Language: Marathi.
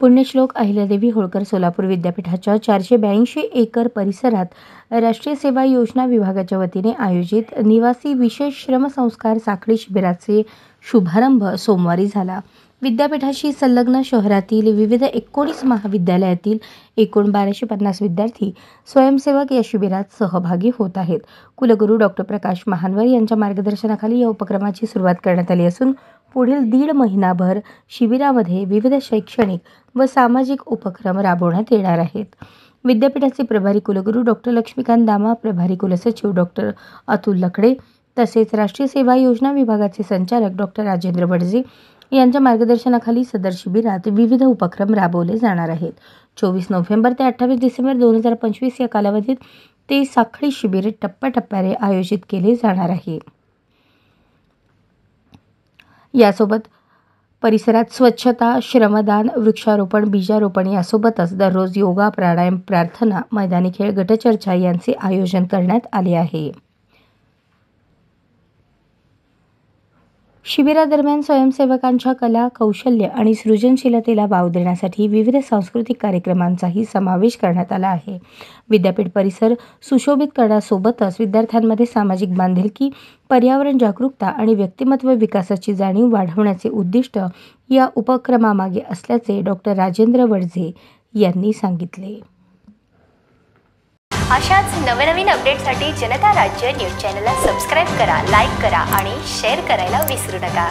पुण्यश्लोक अहिल्यादेवी होळकर सोलापूर विद्यापीठाच्या 482 एकर परिसरात राष्ट्रीय सेवा योजना विभागाच्या वतीने आयोजित निवासी विशेष श्रमसंस्कार साखळी शिबिराचे शुभारंभ सोमवारी झाला। विद्यापीठाशी संलग्न शहरातील विविध 19 महाविद्यालयातील एकूण 1250 विद्यार्थी स्वयंसेवक या शिबिरात सहभागी होत आहेत। कुलगुरू डॉ. प्रकाश महानवर यांच्या मार्गदर्शनाखाली या उपक्रमाची सुरुवात करण्यात आली असून पुढील 1.5 महिनाभर शिबिरामध्ये विविध शैक्षणिक व सामाजिक उपक्रम राबवण्यात येणार आहेत। विद्यापीठाचे प्रभारी कुलगुरू डॉ. लक्ष्मीकांत दामा, प्रभारी कुलसचिव डॉ. अतुल लकडे तसेच राष्ट्रीय सेवा योजना विभागाचे संचालक डॉ. राजेंद्र वडजे यांच्या मार्गदर्शनाखाली सदर शिबिरात विविध उपक्रम राबवले जाणार आहेत। 24 नोव्हेंबर ते 28 डिसेंबर 2025 या कालावधीत ते साखळी शिबिर टप्प्याटप्प्याने आयोजित केले जाणार आहे। यासोबत परिसरात स्वच्छता, श्रमदान, वृक्षारोपण, बीजारोपण यासोबतच दररोज योगा, प्राणायाम, प्रार्थना, मैदानी खेळ, गटचर्चा यांचे आयोजन करण्यात आले आहे। शिबिरादरम्यान स्वयंसेवकांच्या कला, कौशल्य आणि सृजनशीलतेला वाव देण्यासाठी विविध सांस्कृतिक कार्यक्रमांचाही समावेश करण्यात आला आहे। विद्यापीठ परिसर सुशोभित करण्यासोबतच विद्यार्थ्यांमध्ये सामाजिक बांधिलकी, पर्यावरण जागरूकता आणि व्यक्तिमत्व विकासाची जाणीव वाढवण्याचे उद्दिष्ट या उपक्रमामागे असल्याचे डॉ. राजेंद्र वडजे यांनी सांगितले। अशाच नवनवीन अपडेटसाठी जनता राज्य न्यूज चॅनलला सबस्क्राईब करा, लाईक करा आणि शेअर करायला विसरू नका।